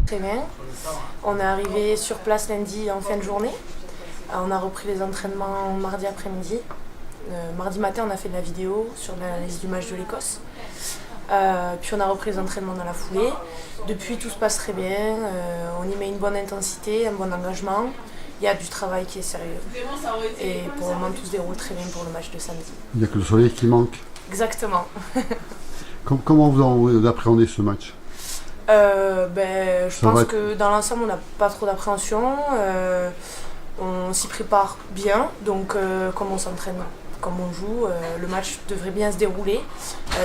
Très bien. On est arrivé sur place lundi en fin de journée. On a repris les entraînements mardi après-midi. Mardi matin, on a fait de la vidéo sur l'analyse du match de l'Écosse. Puis on a repris les entraînements dans la foulée. Depuis, tout se passe très bien. On y met une bonne intensité, un bon engagement. Il y a du travail qui est sérieux. Et pour le moment, tout se déroule très bien pour le match de samedi. Il n'y a que le soleil qui manque. Exactement. Comment vous appréhendez ce match? Je pense que dans l'ensemble, on n'a pas trop d'appréhension. On s'y prépare bien. Donc, comme on s'entraîne, comme on joue, le match devrait bien se dérouler.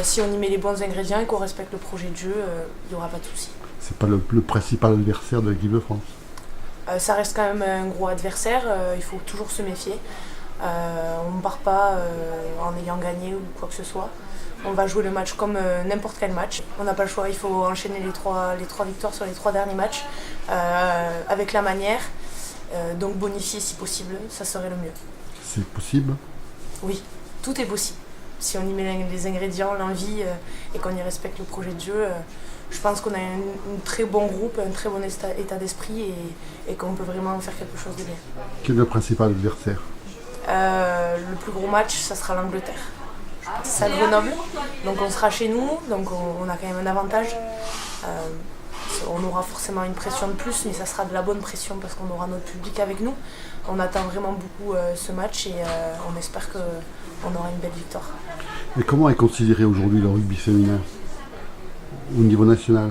Si on y met les bons ingrédients et qu'on respecte le projet de jeu, il n'y aura pas de souci. C'est pas le principal adversaire de l'équipe de France? Ça reste quand même un gros adversaire. Il faut toujours se méfier. On ne part pas en ayant gagné ou quoi que ce soit. On va jouer le match comme n'importe quel match. On n'a pas le choix, il faut enchaîner les trois victoires sur les 3 derniers matchs avec la manière. Donc bonifier si possible, ça serait le mieux. C'est possible? Oui, tout est possible. Si on y met les ingrédients, l'envie et qu'on y respecte le projet de jeu, je pense qu'on a un très bon groupe, un très bon état d'esprit et qu'on peut vraiment faire quelque chose de bien. Quel est le principal adversaire? Le plus gros match, ça sera l'Angleterre. C'est à Grenoble, donc on sera chez nous, donc on a quand même un avantage. On aura forcément une pression de plus, mais ça sera de la bonne pression parce qu'on aura notre public avec nous. On attend vraiment beaucoup ce match et on espère qu'on aura une belle victoire. Et comment est considéré aujourd'hui le rugby féminin au niveau national?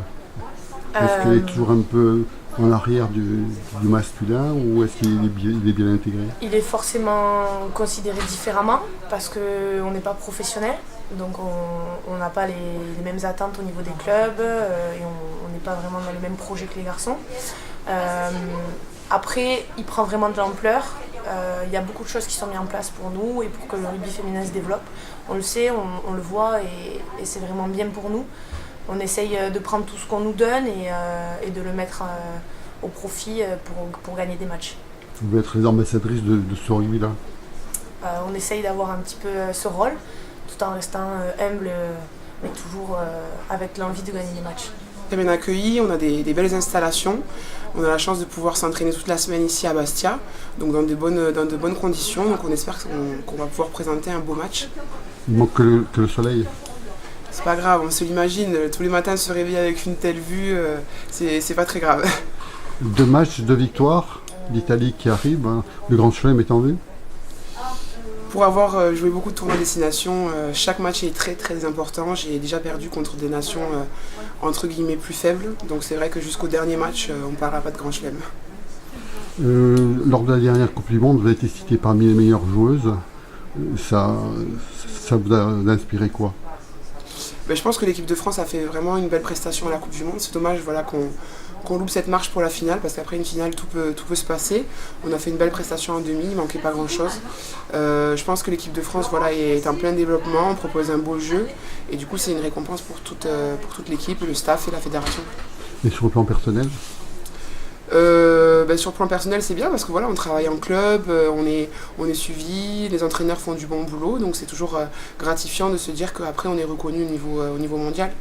Est-ce qu'elle est toujours un peu en arrière du masculin ou est-ce qu'il est bien intégré? Il est forcément considéré différemment parce qu'on n'est pas professionnel, donc on n'a pas les mêmes attentes au niveau des clubs et on n'est pas vraiment dans les mêmes projets que les garçons. Après, il prend vraiment de l'ampleur. Il y a beaucoup de choses qui sont mises en place pour nous et pour que le rugby féminin se développe. On le sait, on le voit et c'est vraiment bien pour nous. On essaye de prendre tout ce qu'on nous donne et de le mettre au profit pour gagner des matchs. Vous voulez être les ambassadrices de ce rugby-là? On essaye d'avoir un petit peu ce rôle, tout en restant humble, mais toujours avec l'envie de gagner des matchs. Très bien accueilli, on a des belles installations. On a la chance de pouvoir s'entraîner toute la semaine ici à Bastia, donc dans de bonnes conditions. Donc on espère qu'on va pouvoir présenter un beau match. Il manque que le soleil. C'est pas grave, on se l'imagine, tous les matins se réveiller avec une telle vue, c'est pas très grave. 2 matchs, 2 victoires, l'Italie qui arrive, hein. Le Grand Chelem est en vue. Pour avoir joué beaucoup de tournois destination, chaque match est très très important. J'ai déjà perdu contre des nations entre guillemets plus faibles, donc c'est vrai que jusqu'au dernier match, on ne parlera pas de Grand Chelem. Lors de la dernière Coupe du Monde, vous avez été citée parmi les meilleures joueuses. Ça vous a inspiré quoi? Je pense que l'équipe de France a fait vraiment une belle prestation à la Coupe du Monde. C'est dommage qu'on loupe cette marche pour la finale, parce qu'après une finale, tout peut se passer. On a fait une belle prestation en demi, il ne manquait pas grand-chose. Je pense que l'équipe de France est en plein développement, on propose un beau jeu. Et du coup, c'est une récompense pour toute l'équipe, le staff et la fédération. Et sur le plan personnel? Sur le plan personnel, c'est bien parce que voilà, on travaille en club, on est suivi, les entraîneurs font du bon boulot, donc c'est toujours gratifiant de se dire qu'après on est reconnu au niveau mondial.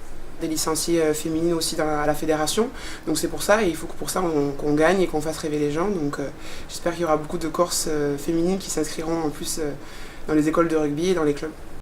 Des licenciées féminines aussi à la fédération, donc c'est pour ça et il faut que pour ça qu'on gagne et qu'on fasse rêver les gens. Donc j'espère qu'il y aura beaucoup de Corses féminines qui s'inscriront en plus dans les écoles de rugby et dans les clubs.